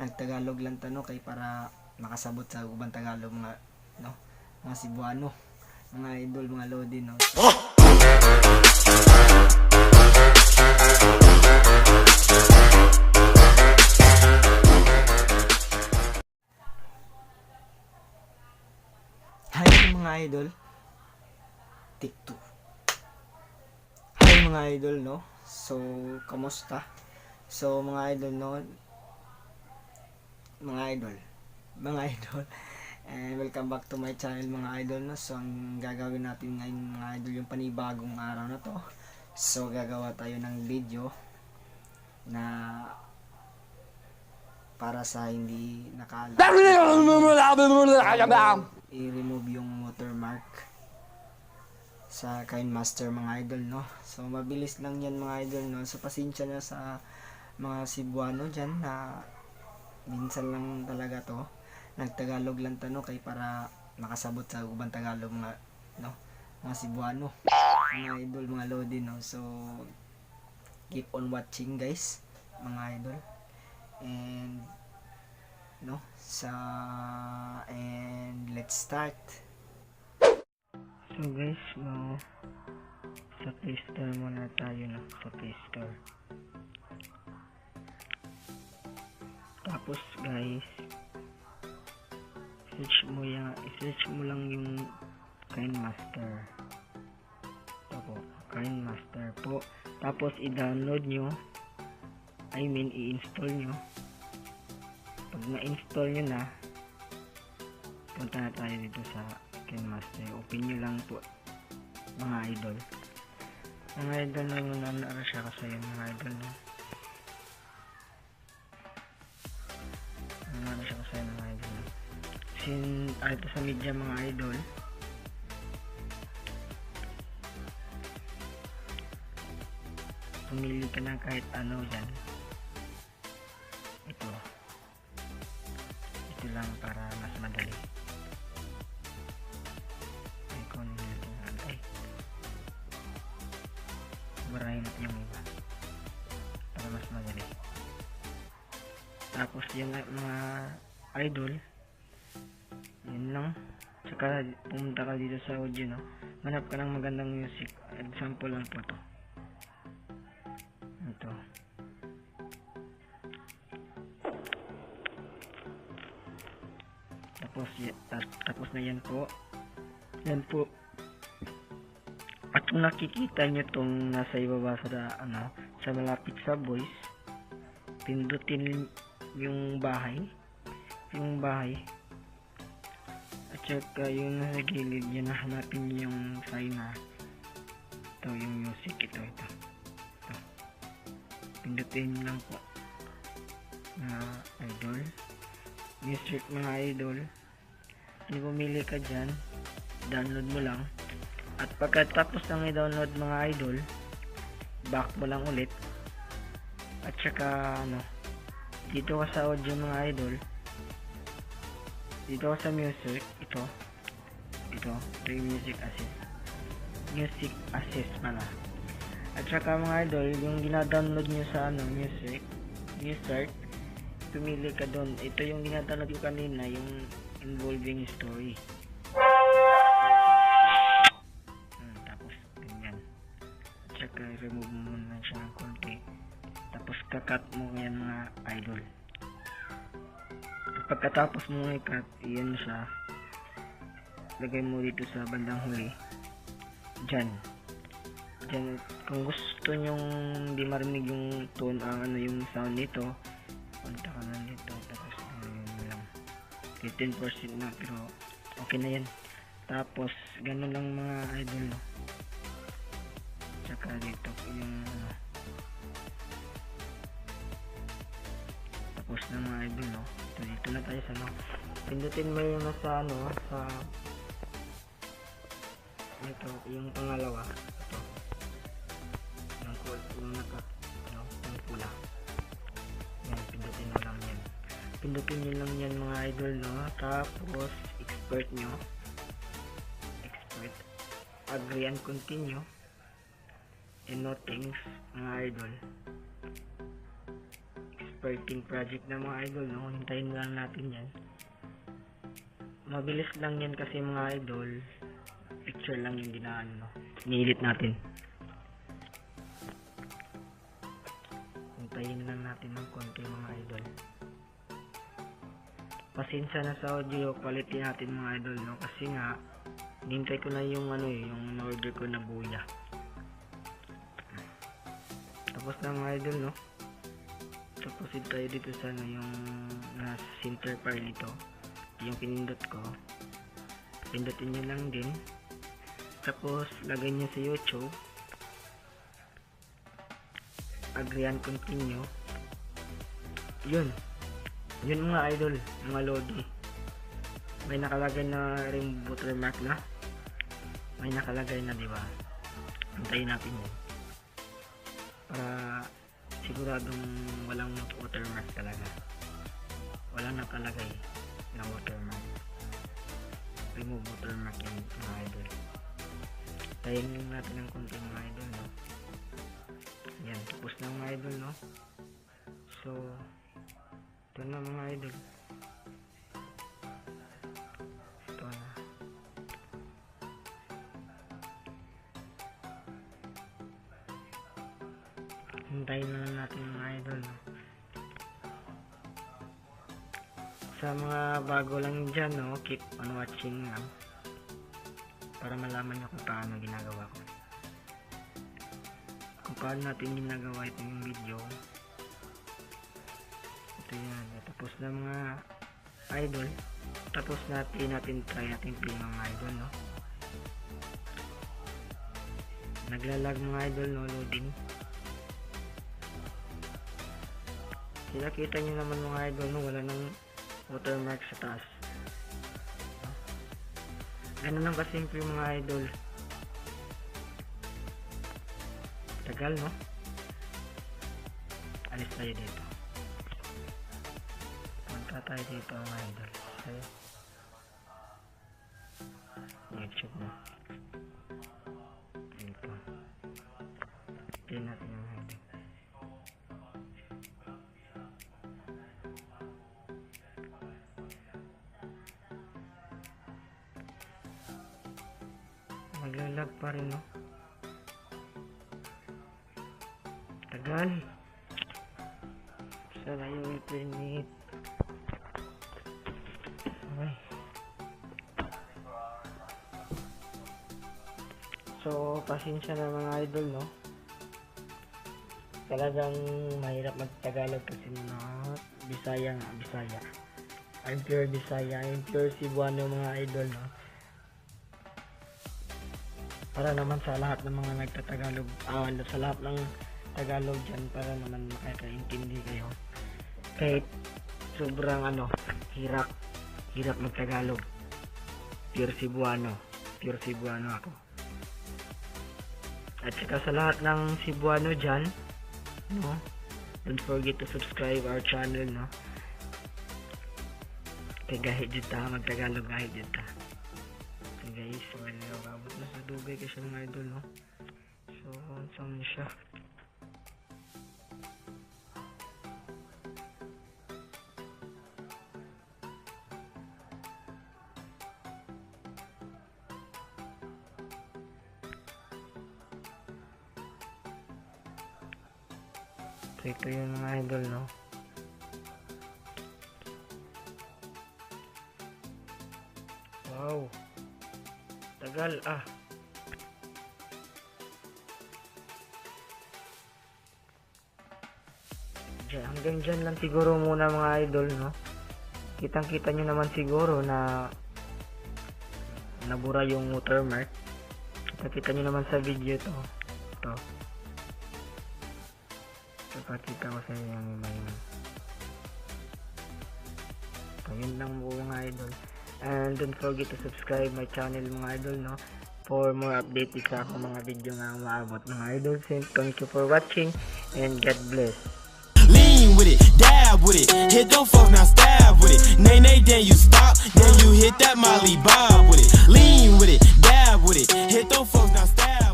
nagtagalog lang tano kay para makasabot sa ubang Tagalog mga no, mga Cebuano, mga idol, mga lodi no. Hi mga idol, TikTok. Hi mga idol no. So, kamusta? So mga idol no, mga idol, and welcome back to my channel mga idol no. So ang gagawin natin ngayon mga idol, yung panibagong araw na to. So gagawa tayo ng video na para sa hindi nakaalam, i-remove yung watermark sa KineMaster mga idol no. So mabilis lang yan mga idol no. So pasensya na sa mga Cebuano dyan na minsan lang talaga to, nagtagalog lang to no, kay para makasabot sa ubang Tagalog mga no, mga Cebuano, mga idol, mga lodi no. So keep on watching guys mga idol, and no, and let's start. So guys no, sa Play Store muna tayo no, sa Play Store. Tapos guys, search mo lang yung KineMaster. KineMaster po. Tapos i-download nyo, i-install nyo. Pag na-install nyo na, punta na tayo dito sa KineMaster. Open nyo lang po mga idol. Mga idol na yung nanara siya kasi yung mga idol na. Nanara siya kasi yung mga idol na. Ito sa media mga idol. Pumili ka ng kahit ano dyan. Ito lang para mas madali. Icon natin. Ay, barahin natin yung iba para mas madali. Tapos yung mga idol, yun lang. Saka pumunta ka dito sa audio no, manap ka ng magandang music. Example lang po to. Ito. Tapos na yan po. Yan po. At kung nakikita nyo tong nasa ibaba sa malapit sa voice, pindutin yung bahay. At saka yung nasa gilid, yan, hanapin nyo yung sign na ito, yung music, ito. Pindutin lang po na idol music mga idol. Pumili ka dyan, download mo lang, at pagkatapos ng i-download mga idol, back mo lang ulit, at saka dito ka sa audio mga idol, dito ka sa music, ito yung music assist pala. At saka mga idol, yung gina-download nyo sa music start, pumili ka doon. Ito yung gina-download ko kanina, yung involving story. Tapos ganyan. At saka remove mo muna siya ng konti. Tapos kakat mo yan mga idol. Pagkatapos mo i-cut, yan siya, lagay mo dito sa bandang huli. Dyan, kung gusto nyong di marinig yung tone, yung sound nito, punta ka na dito. Tapos lang 15% na, pero okay na yan. Tapos ganun lang mga idol no. Tsaka dito yung tapos na mga idol no. Dito na tayo sa pindutin mo yung nasa sa ito, yung pangalawa, ito yung yung pula. Yan, pindutin nyo lang yan mga idol no. Tapos export agree and continue, and no things mga idol. 13 project na mga idol, no? Hintayin lang natin yan. Mabilis lang yan kasi mga idol, picture lang yung ginaan, no? Inilit natin. Hintayin lang natin ng konti mga idol. Pasensya na sa audio quality natin mga idol, no? Kasi nga nintay ko na yung yung order ko na buya. Tapos na mga idol, no? Tapos tayo dito sa yung nasa center file nito. Yung pinindot ko. Pindutin nyo lang din. Tapos lagay nyo sa YouTube. Agree and continue. Yun mga idol, mga lodi. May nakalagay na ring watermark na. May nakalagay na, di ba? Hintayin natin yun. Para siguradong walang watermark talaga. Walang nakalagay na watermark. Remove watermark yan mga idol. Tayin natin ng konti mga idol, no? Yan, tapos na mga idol, no? So, ito na mga idol. Ito na. Hintayin na lang natin mga idol, no? Sa mga bago lang dyan, no? Keep on watching lang. Para malaman nyo kung paano ginagawa ko. Kung paano natin ginagawa itong video. Ito yan. Tapos na mga idol. Tapos natin try natin play mga idol, no? Naglalag mga idol, no? Loading. Kita nyo naman mga idol, no? Wala nang watermark sa taas. Ganun lang kasimple mga idol. Tagal, no? Alis tayo dito. Punta tayo dito mga idol. Tayo. YouTube, no? Dito. Tingnan natin yung idol. Maglalag pa rin, no? Tagal. Sana yung internet. Okay. So, pasensya na mga idol, no? Talagang mahirap mag-Tagalog kasi Bisaya nga, Bisaya. I'm pure Bisaya, I'm pure Cebuano mga idol, no? Para naman sa lahat ng mga nagtatagalog, sa lahat ng Tagalog dyan, para naman makakaintindi kayo. Kahit sobrang hirap mag-Tagalog. Pure Cebuano ako. At saka sa lahat ng Cebuano dyan, no? Don't forget to subscribe our channel, no? Kaya gahit dyan ta, mag-Tagalog gahit dyan ta. Guys, abot na sa dugay kasi mga idol, no? So, saan siya? So, ito yung mga idol, no? Wow! Tagal, hanggang dyan lang siguro muna mga idol, no? Kitang-kita nyo naman siguro na nabura yung watermark. Kita nyo naman sa video to. Ito. Ipakita ko sa inyo yung iba yun. So, yun lang po mga idol. And don't forget to subscribe my channel mga idol, no? For more updates sa ako mga video nga maabot mga idol. Thank you for watching and God bless. Lean with it, dab with it, hit them folks now stab with it. Nay, then you stop, then you hit that Molly Bob with it. Lean with it, dab with it, hit them folks now stab.